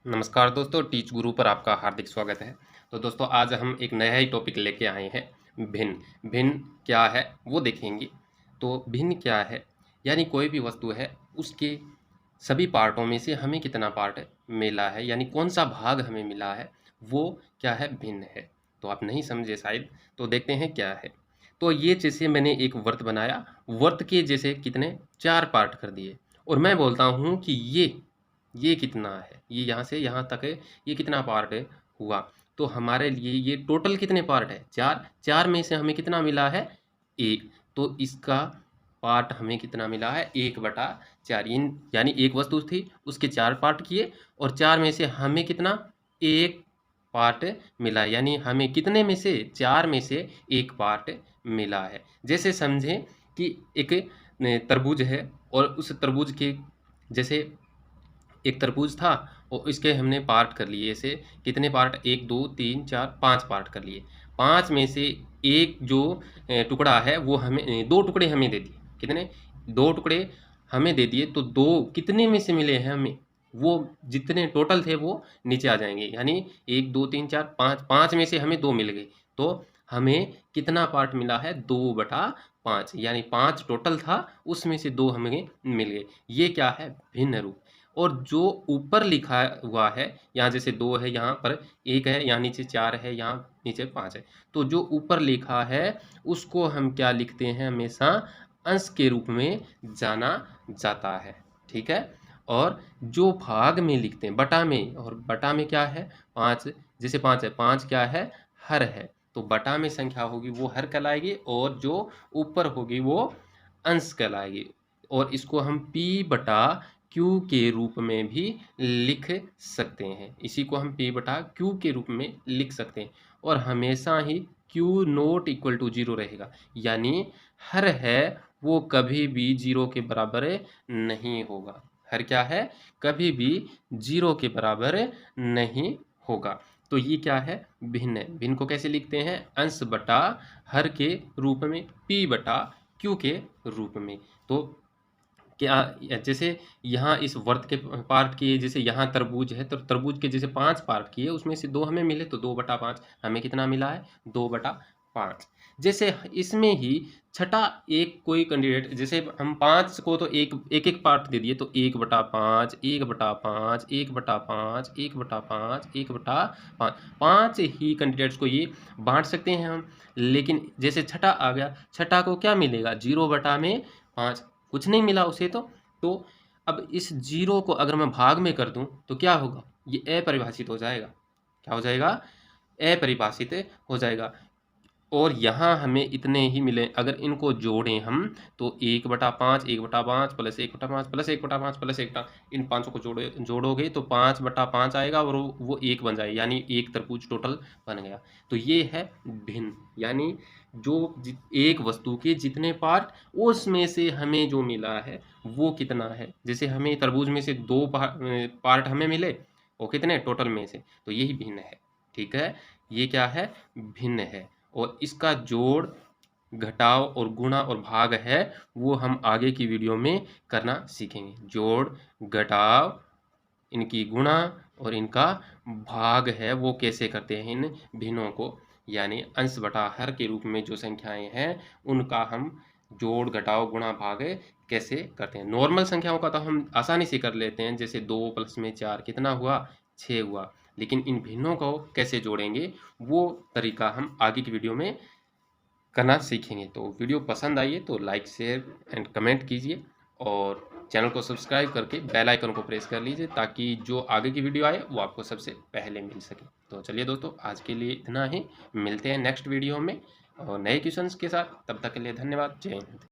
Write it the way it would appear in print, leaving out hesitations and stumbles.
नमस्कार दोस्तों, टीच गुरु पर आपका हार्दिक स्वागत है। तो दोस्तों आज हम एक नया ही टॉपिक लेके आए हैं, भिन्न। भिन्न क्या है वो देखेंगे। तो भिन्न क्या है, यानी कोई भी वस्तु है उसके सभी पार्टों में से हमें कितना पार्ट मिला है, यानी कौन सा भाग हमें मिला है वो क्या है, भिन्न है। तो आप नहीं समझे शायद, तो देखते हैं क्या है। तो ये जैसे मैंने एक वर्त बनाया, वर्त के जैसे कितने 4 पार्ट कर दिए, और मैं बोलता हूँ कि ये कितना है, ये यहाँ से यहाँ तक है, ये कितना पार्ट है हुआ। तो हमारे लिए ये टोटल कितने पार्ट है, 4। 4 में से हमें कितना मिला है, 1। तो इसका पार्ट हमें कितना मिला है, 1/4। यानी एक वस्तु थी, उसके 4 पार्ट किए, और 4 में से हमें कितना, 1 पार्ट मिला। यानी हमें कितने में से, 4 में से 1 पार्ट मिला है। जैसे समझें कि एक तरबूज है, और उस तरबूज के जैसे एक तरबूज था, और इसके हमने पार्ट कर लिए। ऐसे कितने पार्ट, 1 2 3 4 5 पार्ट कर लिए। 5 में से एक जो टुकड़ा है वो हमें 2 टुकड़े हमें दे दिए। कितने, 2 टुकड़े हमें दे दिए। तो 2 कितने में से मिले हैं हमें, वो जितने टोटल थे वो नीचे आ जाएंगे। यानी 1 2 3 4 5, 5 में से हमें 2 मिल गए। तो हमें कितना पार्ट मिला है, 2/5। यानी 5 टोटल था, उसमें से 2 हमें मिल गए। ये क्या है, भिन्न रूप। और जो ऊपर लिखा हुआ है, यहाँ जैसे 2 है, यहाँ पर 1 है, यहाँ नीचे 4 है, यहाँ नीचे 5 है। तो जो ऊपर लिखा है उसको हम क्या लिखते हैं, हमेशा अंश के रूप में जाना जाता है। ठीक है। और जो भाग में लिखते हैं, बटा में, और बटा में क्या है, 5। जैसे 5 है, 5 क्या है, हर है। तो बटा में संख्या होगी वो हर कहलाएगी, और जो ऊपर होगी वो अंश कहलाएगी। और इसको हम P/Q के रूप में भी लिख सकते हैं। इसी को हम P/Q के रूप में लिख सकते हैं। और हमेशा ही Q नॉट इक्वल टू 0 रहेगा। यानी हर है वो कभी भी 0 के बराबर नहीं होगा। हर क्या है, कभी भी 0 के बराबर नहीं होगा। तो ये क्या है, भिन्न है। भिन्न को कैसे लिखते हैं, अंश बटा हर के रूप में, P/Q के रूप में। तो क्या, जैसे यहाँ इस वर्त के पार्ट किए, जैसे यहाँ तरबूज है, तो तरबूज के जैसे 5 पार्ट किए, उसमें से 2 हमें मिले, तो 2/5 हमें कितना मिला है, 2/5। जैसे इसमें ही छठा एक कोई कैंडिडेट, जैसे हम 5 को तो एक एक पार्ट दे दिए, तो 1/5 1/5 1/5 1/5 1/5, 5 ही कैंडिडेट्स को ये बांट सकते हैं हम। लेकिन जैसे छठा आ गया, छठा को क्या मिलेगा, 0/5, कुछ नहीं मिला उसे। तो अब इस 0 को अगर मैं भाग में कर दूं तो क्या होगा, ये अपरिभाषित हो जाएगा। क्या हो जाएगा, अपरिभाषित हो जाएगा। और यहाँ हमें इतने ही मिले, अगर इनको जोड़ें हम तो 1/5 1/5 प्लस 1/5 प्लस 1/5 प्लस 1, इन पाँचों को जोड़ोगे तो 5/5 आएगा, और वो 1 बन जाएगा। यानी एक तरबूज टोटल बन गया। तो ये है भिन्न। यानी जो एक वस्तु के जितने पार्ट, उसमें से हमें जो मिला है वो कितना है। जैसे हमें तरबूज में से 2 पार्ट हमें मिले, वो कितने टोटल में से, तो यही भिन्न है। ठीक है, ये क्या है, भिन्न है। और इसका जोड़, घटाव और गुणा और भाग है, वो हम आगे की वीडियो में करना सीखेंगे। जोड़, घटाव, इनकी गुणा और इनका भाग है, वो कैसे करते हैं इन भिन्नों को। यानी अंश बटा हर के रूप में जो संख्याएं हैं उनका हम जोड़, घटाव, गुणा, भाग कैसे करते हैं। नॉर्मल संख्याओं का तो हम आसानी से कर लेते हैं, जैसे 2 + में 4 कितना हुआ, 6 हुआ। लेकिन इन भिन्नों को कैसे जोड़ेंगे वो तरीका हम आगे की वीडियो में करना सीखेंगे। तो वीडियो पसंद आई है तो लाइक, शेयर एंड कमेंट कीजिए, और चैनल को सब्सक्राइब करके बेल आइकन को प्रेस कर लीजिए, ताकि जो आगे की वीडियो आए वो आपको सबसे पहले मिल सके। तो चलिए दोस्तों, आज के लिए इतना ही। मिलते हैं नेक्स्ट वीडियो में और नए क्वेश्चंस के साथ। तब तक के लिए धन्यवाद। जय हिंद।